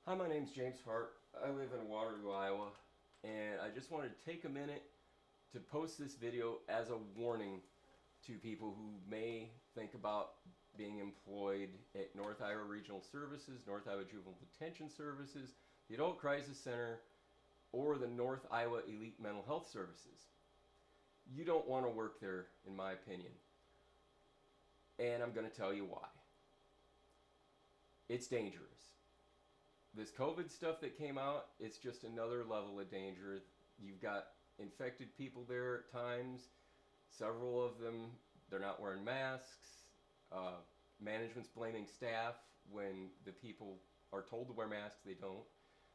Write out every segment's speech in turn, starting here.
Hi, my name's James Hart. I live in Waterloo, Iowa, and I just wanted to take a minute to post this video as a warning to people who may think about being employed at North Iowa Regional Services, North Iowa Juvenile Detention Services, the Adult Crisis Center, or the North Iowa Elite Mental Health Services. You don't want to work there, in my opinion, and I'm going to tell you why. It's dangerous. This COVID stuff that came out, it's just another level of danger. You've got infected people there at times. Several of them, they're not wearing masks. Management's blaming staff when the people are told to wear masks, they don't.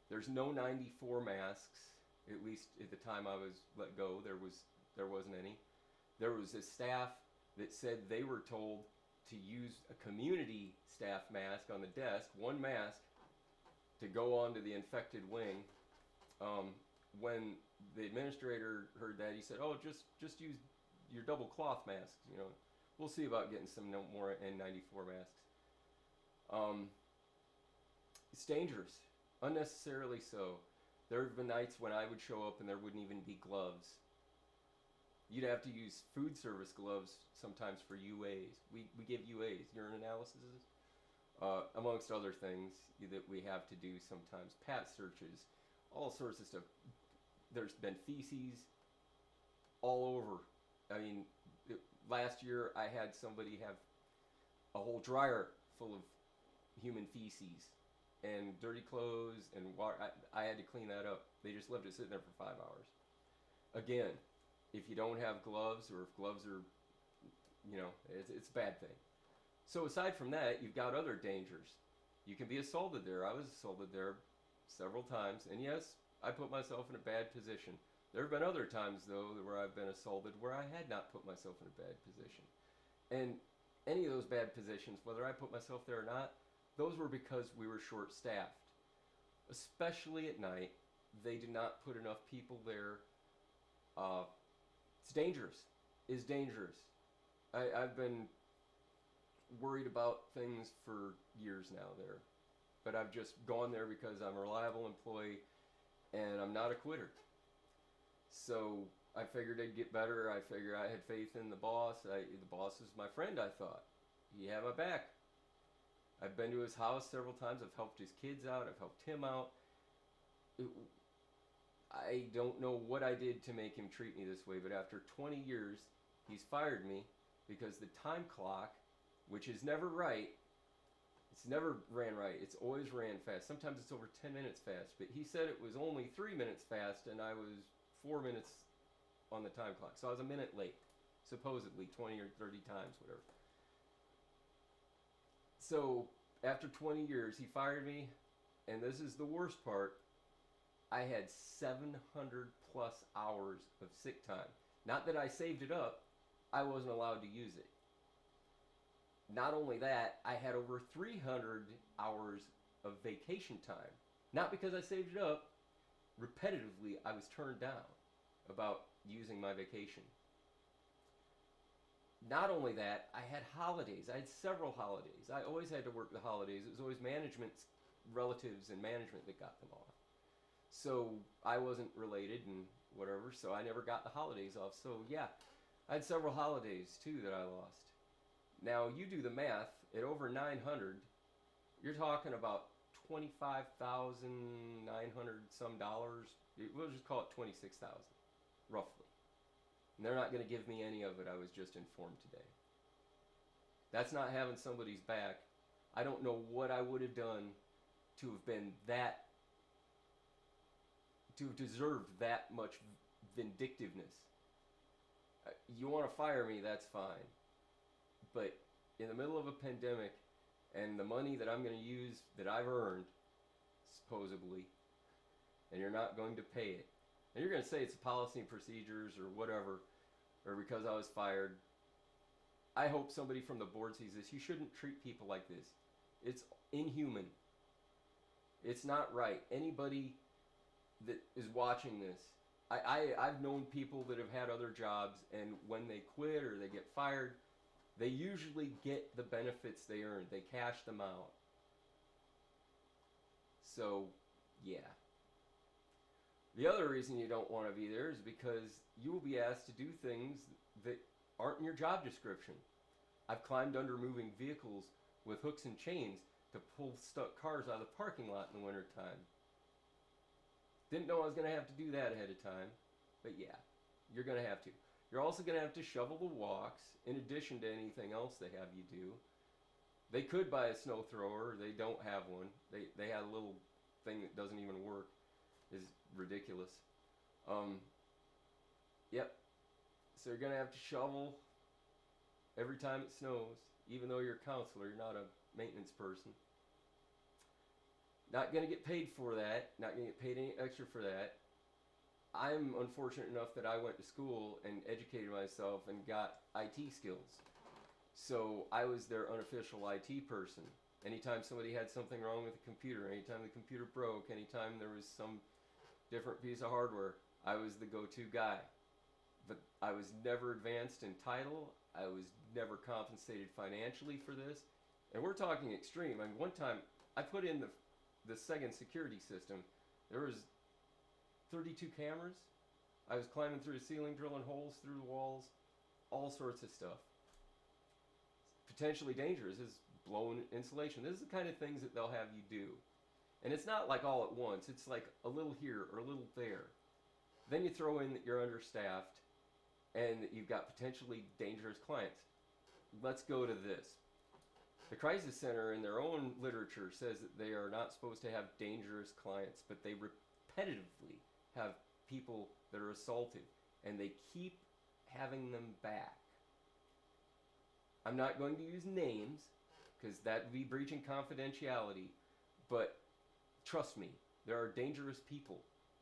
There's no 94 masks, at least at the time I was let go, there wasn't any. There was a staff that said they were told to use a community staff mask on the desk, one mask, to go on to the infected wing. When the administrator heard that, he said, "Oh, just use your double cloth masks. You know, we'll see about getting some more N94 masks." It's dangerous, unnecessarily so. There have been nights when I would show up and there wouldn't even be gloves. You'd have to use food service gloves sometimes for UAs. We give UAs, urine analyses, amongst other things that we have to do sometimes. PAT searches, all sorts of stuff. There's been feces all over. I mean, last year I had somebody have a whole dryer full of human feces and dirty clothes and water. I had to clean that up. They just left it sitting there for 5 hours. Again, if you don't have gloves, or if gloves are, it's a bad thing. So aside from that, you've got other dangers. You can be assaulted there. I was assaulted there several times, and yes, I put myself in a bad position. There have been other times, though, where I've been assaulted where I had not put myself in a bad position. And any of those bad positions, whether I put myself there or not, those were because we were short-staffed. Especially at night, they did not put enough people there. It's dangerous. It's dangerous. I've been worried about things for years now there. But I've just gone there because I'm a reliable employee and I'm not a quitter. So I figured I'd get better. I figured I had faith in the boss. The boss is my friend, I thought. He had my back. I've been to his house several times. I've helped his kids out. I've helped him out. I don't know what I did to make him treat me this way, but after 20 years, he's fired me because the time clock, which is never right, it's never ran right. It's always ran fast. Sometimes it's over 10 minutes fast, but he said it was only 3 minutes fast, and I was 4 minutes on the time clock. So I was a minute late, supposedly 20 or 30 times, whatever. So after 20 years, he fired me, and this is the worst part. I had 700 plus hours of sick time. Not that I saved it up, I wasn't allowed to use it. Not only that, I had over 300 hours of vacation time. Not because I saved it up, repetitively I was turned down about using my vacation. Not only that, I had holidays. I had several holidays. I always had to work the holidays. It was always management's relatives and management that got them off. So I wasn't related and whatever, so I never got the holidays off. So yeah, I had several holidays too that I lost. Now you do the math, at over 900, you're talking about 25,900 some dollars. We'll just call it 26,000, roughly. And they're not going to give me any of it, I was just informed today. That's not having somebody's back. I don't know what I would have done to have been that, to have deserved that much vindictiveness. You want to fire me, that's fine. But in the middle of a pandemic, and the money that I'm going to use that I've earned, supposedly, and you're not going to pay it, and you're going to say it's policy and procedures or whatever, or because I was fired. I hope somebody from the board sees this. You shouldn't treat people like this. It's inhuman. It's not right. Anybody that is watching this, I've known people that have had other jobs, and when they quit or they get fired, they usually get the benefits they earned. They cash them out. So So, yeah. The other reason you don't want to be there is because you will be asked to do things that aren't in your job description. I've climbed under moving vehicles with hooks and chains to pull stuck cars out of the parking lot in the wintertime. Didn't know I was going to have to do that ahead of time, but yeah, you're going to have to. You're also going to have to shovel the walks in addition to anything else they have you do. They could buy a snow thrower. They don't have one. They had a little thing that doesn't even work. Is ridiculous. Yep. So you're going to have to shovel every time it snows, even though you're a counselor. You're not a maintenance person. Not going to get paid for that. Not going to get paid any extra for that. I'm unfortunate enough that I went to school and educated myself and got IT skills. So I was their unofficial IT person. Anytime somebody had something wrong with the computer, anytime the computer broke, anytime there was some different piece of hardware, I was the go-to guy. But I was never advanced in title. I was never compensated financially for this. And we're talking extreme. I mean, one time I put in the second security system. There was 32 cameras. I was climbing through the ceiling, drilling holes through the walls, all sorts of stuff. Potentially dangerous is blown insulation. This is the kind of things that they'll have you do. And it's not like all at once. It's like a little here or a little there. Then you throw in that you're understaffed and that you've got potentially dangerous clients. Let's go to this. The Crisis Center in their own literature says that they are not supposed to have dangerous clients, but they repetitively have people that are assaulted, and they keep having them back. I'm not going to use names, because that would be breaching confidentiality, but trust me, there are dangerous people.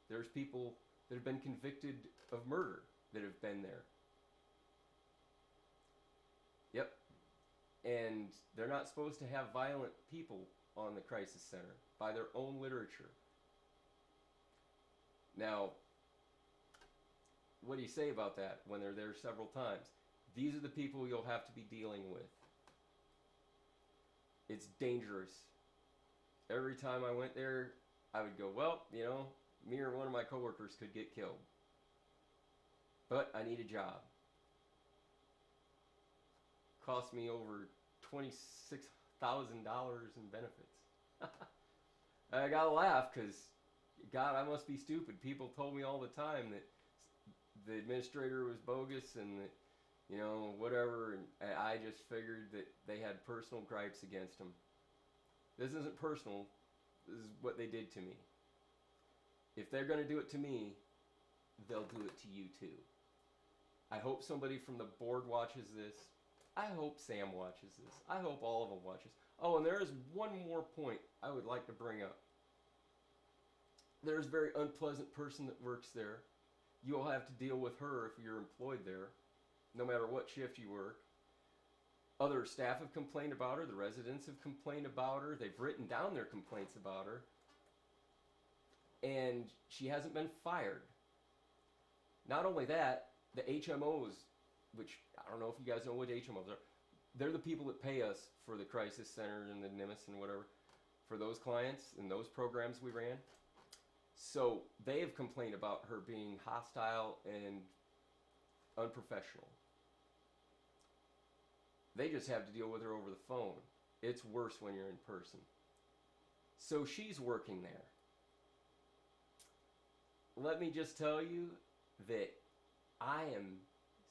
There's people that have been convicted of murder that have been there. Yep. And they're not supposed to have violent people on the Crisis Center by their own literature. Now, what do you say about that when they're there several times? These are the people you'll have to be dealing with. It's dangerous. Every time I went there, I would go, well, you know, me or one of my coworkers could get killed. But I need a job. Cost me over $26,000 in benefits. I gotta laugh because, God, I must be stupid. People told me all the time that the administrator was bogus and that, you know, whatever, and I just figured that they had personal gripes against him. This isn't personal. This is what they did to me. If they're going to do it to me, they'll do it to you too. I hope somebody from the board watches this. I hope Sam watches this. I hope all of them watches. Oh, and there is one more point I would like to bring up. There's a very unpleasant person that works there. You'll have to deal with her if you're employed there, no matter what shift you work. Other staff have complained about her. The residents have complained about her. They've written down their complaints about her. And she hasn't been fired. Not only that, the HMOs, which I don't know if you guys know what HMOs are, they're the people that pay us for the Crisis Center and the NIEMHS and whatever, for those clients and those programs we ran. So they have complained about her being hostile and unprofessional. They just have to deal with her over the phone. It's worse when you're in person. So she's working there. Let me just tell you that I am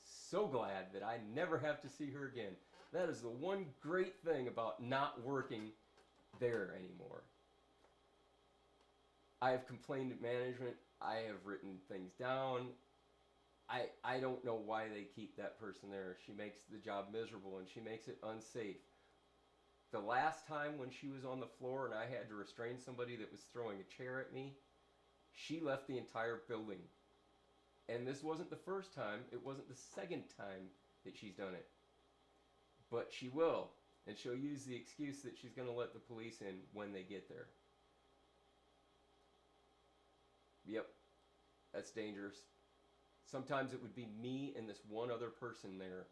so glad that I never have to see her again. That is the one great thing about not working there anymore. I have complained at management. I have written things down. I don't know why they keep that person there. She makes the job miserable and she makes it unsafe. The last time when she was on the floor and I had to restrain somebody that was throwing a chair at me, she left the entire building. And this wasn't the first time. It wasn't the second time that she's done it. But she will. And she'll use the excuse that she's going to let the police in when they get there. Yep. That's dangerous. Sometimes it would be me and this one other person there.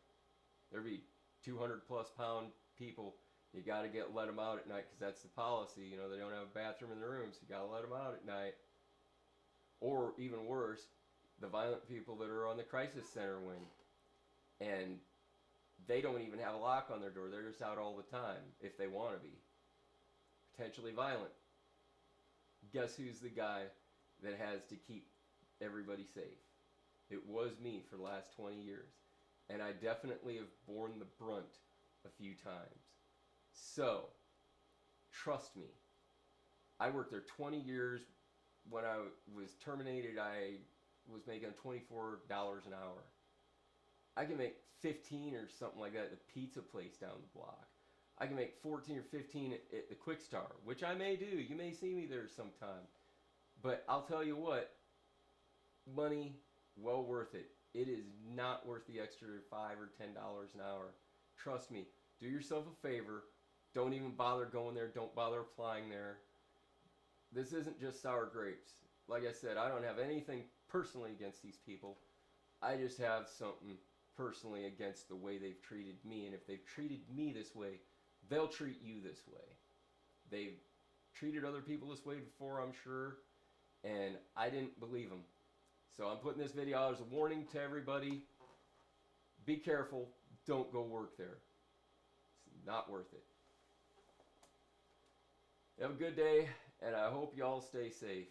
There'd be 200 plus pound people. You got to let them out at night because that's the policy. You know, they don't have a bathroom in their rooms. You got to let them out at night. Or even worse, the violent people that are on the crisis center wing. And they don't even have a lock on their door. They're just out all the time if they want to be. Potentially violent. Guess who's the guy that has to keep everybody safe? It was me for the last 20 years. And I definitely have borne the brunt a few times. So, trust me. I worked there 20 years. When I was terminated, I was making $24 an hour. I can make 15 or something like that at the pizza place down the block. I can make 14 or 15 at the Quick Star, which I may do. You may see me there sometime. But I'll tell you what, money, well worth it. It is not worth the extra $5 or $10 an hour. Trust me. Do yourself a favor. Don't even bother going there. Don't bother applying there. This isn't just sour grapes. Like I said, I don't have anything personally against these people. I just have something personally against the way they've treated me. And if they've treated me this way, they'll treat you this way. They've treated other people this way before, I'm sure. And I didn't believe them. So I'm putting this video out as a warning to everybody. Be careful. Don't go work there. It's not worth it. Have a good day, and I hope you all stay safe.